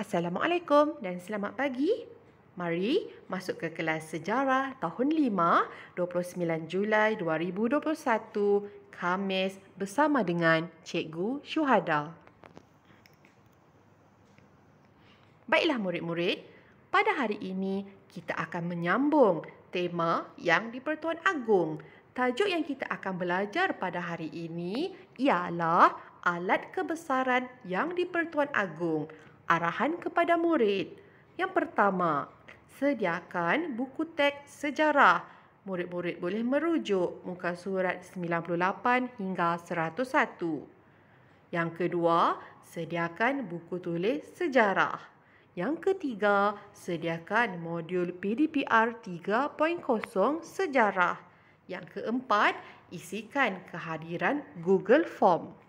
Assalamualaikum dan selamat pagi. Mari masuk ke kelas sejarah tahun 5, 29 Julai 2021, Khamis bersama dengan Cikgu Syuhada. Baiklah murid-murid, pada hari ini kita akan menyambung tema yang di-Pertuan Agong. Tajuk yang kita akan belajar pada hari ini ialah alat kebesaran yang di-Pertuan Agong. Arahan kepada murid. Yang pertama, sediakan buku teks sejarah. Murid-murid boleh merujuk muka surat 98 hingga 101. Yang kedua, sediakan buku tulis sejarah. Yang ketiga, sediakan modul PDPR 3.0 sejarah. Yang keempat, isikan kehadiran Google Form.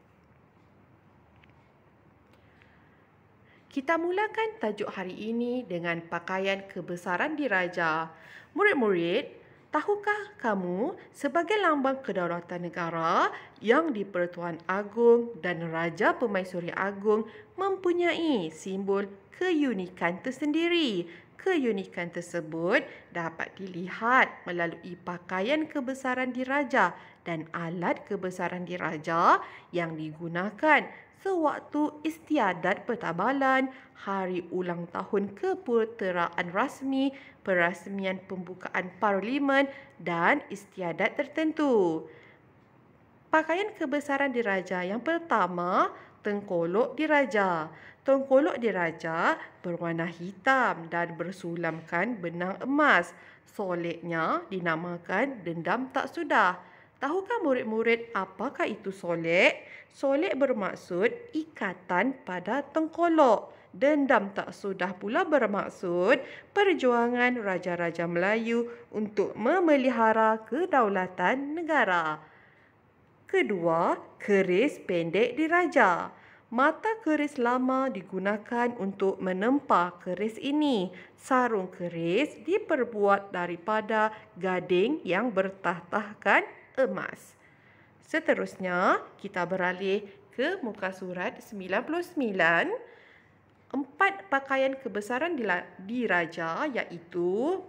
Kita mulakan tajuk hari ini dengan pakaian kebesaran diraja. Murid-murid, tahukah kamu sebagai lambang kedaulatan negara yang di-Pertuan Agong dan Raja Permaisuri Agong mempunyai simbol keunikan tersendiri. Keunikan tersebut dapat dilihat melalui pakaian kebesaran diraja dan alat kebesaran diraja yang digunakan sewaktu istiadat pertabalan, hari ulang tahun keputeraan rasmi, perasmian pembukaan parlimen dan istiadat tertentu. Pakaian kebesaran diraja yang pertama, tengkolok diraja. Tengkolok diraja berwarna hitam dan bersulamkan benang emas. Soleknya dinamakan dendam tak sudah. Tahukah murid-murid apakah itu solek? Solek bermaksud ikatan pada tengkolok. Dendam tak sudah pula bermaksud perjuangan raja-raja Melayu untuk memelihara kedaulatan negara. Kedua, keris pendek diraja. Mata keris lama digunakan untuk menempa keris ini. Sarung keris diperbuat daripada gading yang bertah-tahkan emas. Seterusnya, kita beralih ke muka surat 99. 4 pakaian kebesaran diraja iaitu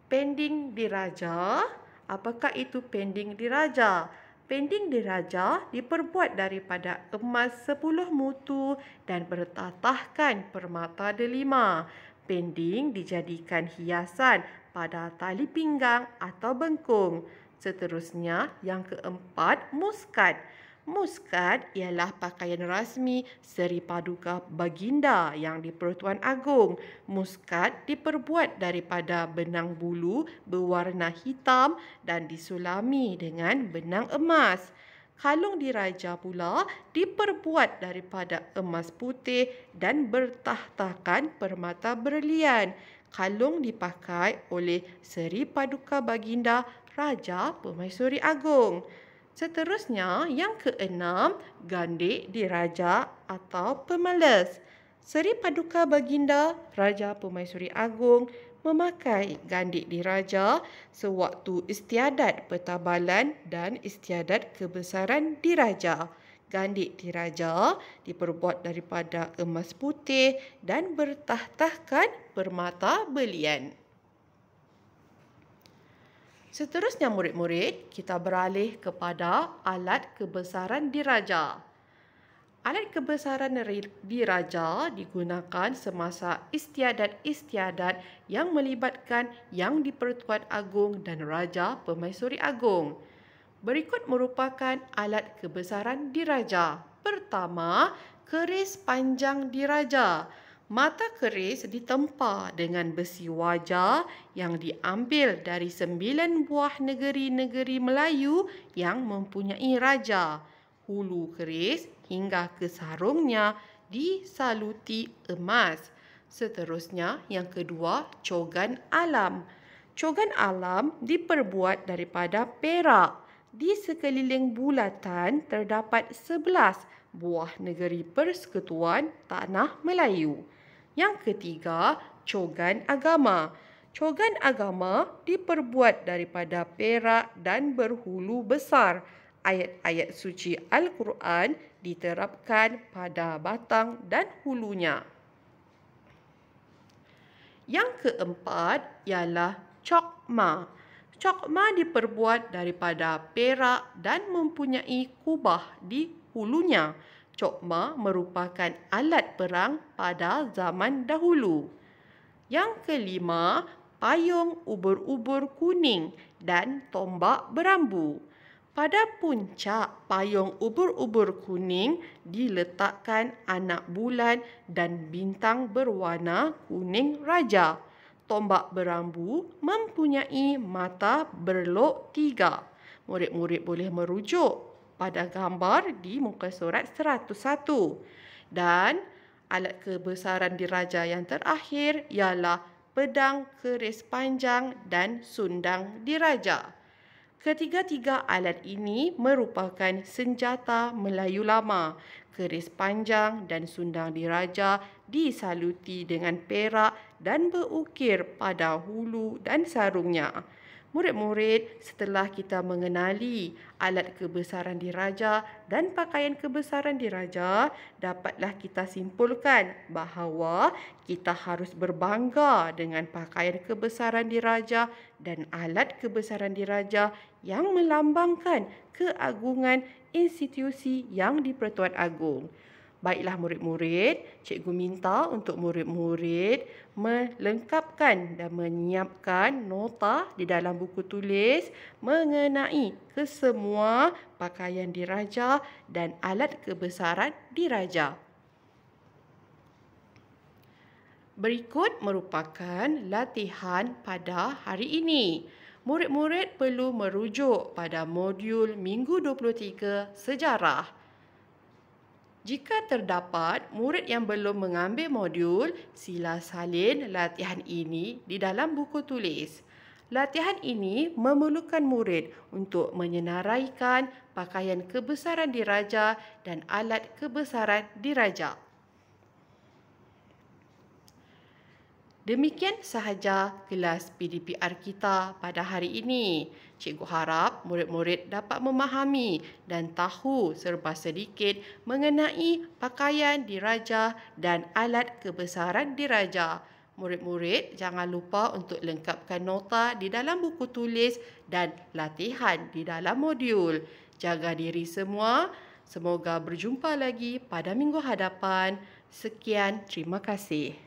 pending diraja. Apakah itu pending diraja? Pending diraja diperbuat daripada emas 10 mutu dan bertatahkan permata delima. Pending dijadikan hiasan pada tali pinggang atau bengkung. Seterusnya, yang keempat, muskat. Muskat ialah pakaian rasmi Seri Paduka Baginda yang di-Pertuan Agong. Muskat diperbuat daripada benang bulu berwarna hitam dan disulami dengan benang emas. Kalung diraja pula diperbuat daripada emas putih dan bertah-tahkan permata berlian. Kalung dipakai oleh Seri Paduka Baginda Raja Permaisuri Agong. Seterusnya, yang keenam, gandik diraja atau pemeles. Seri Paduka Baginda Raja Permaisuri Agong memakai gandik diraja sewaktu istiadat pertabalan dan istiadat kebesaran diraja. Gandik diraja diperbuat daripada emas putih dan bertah-tahkan permata berlian. Seterusnya murid-murid, kita beralih kepada alat kebesaran diraja. Alat kebesaran diraja digunakan semasa istiadat-istiadat yang melibatkan Yang di-Pertuan Agong dan Raja Permaisuri Agong. Berikut merupakan alat kebesaran diraja. Pertama, keris panjang diraja. Mata keris ditempa dengan besi wajah yang diambil dari 9 buah negeri-negeri Melayu yang mempunyai raja. Hulu keris hingga ke sarungnya disaluti emas. Seterusnya, yang kedua, cogan alam. Cogan alam diperbuat daripada perak. Di sekeliling bulatan terdapat 11 buah negeri persekutuan tanah Melayu. Yang ketiga, cogan agama. Cogan agama diperbuat daripada perak dan berhulu besar. Ayat-ayat suci Al-Quran diterapkan pada batang dan hulunya. Yang keempat ialah cokma. Cokma diperbuat daripada perak dan mempunyai kubah di hulunya. Cokma merupakan alat perang pada zaman dahulu. Yang kelima, payung ubur-ubur kuning dan tombak berambu. Pada puncak payung ubur-ubur kuning diletakkan anak bulan dan bintang berwarna kuning raja. Tombak berambu mempunyai mata berlok 3. Murid-murid boleh merujuk pada gambar di muka surat 101. Dan alat kebesaran diraja yang terakhir ialah pedang keris panjang dan sundang diraja. Ketiga-tiga alat ini merupakan senjata Melayu lama. Keris panjang dan sundang diraja disaluti dengan perak dan berukir pada hulu dan sarungnya. Murid-murid, setelah kita mengenali alat kebesaran diraja dan pakaian kebesaran diraja, dapatlah kita simpulkan bahawa kita harus berbangga dengan pakaian kebesaran diraja dan alat kebesaran diraja yang melambangkan keagungan institusi yang di-Pertuan Agong. Baiklah murid-murid, cikgu minta untuk murid-murid melengkapkan dan menyiapkan nota di dalam buku tulis mengenai kesemua pakaian diraja dan alat kebesaran diraja. Berikut merupakan latihan pada hari ini. Murid-murid perlu merujuk pada modul Minggu 23 Sejarah. Jika terdapat murid yang belum mengambil modul, sila salin latihan ini di dalam buku tulis. Latihan ini memerlukan murid untuk menyenaraikan pakaian kebesaran diraja dan alat kebesaran diraja. Demikian sahaja kelas PDPR kita pada hari ini. Cikgu harap murid-murid dapat memahami dan tahu serba sedikit mengenai pakaian diraja dan alat kebesaran diraja. Murid-murid jangan lupa untuk lengkapkan nota di dalam buku tulis dan latihan di dalam modul. Jaga diri semua. Semoga berjumpa lagi pada minggu hadapan. Sekian, terima kasih.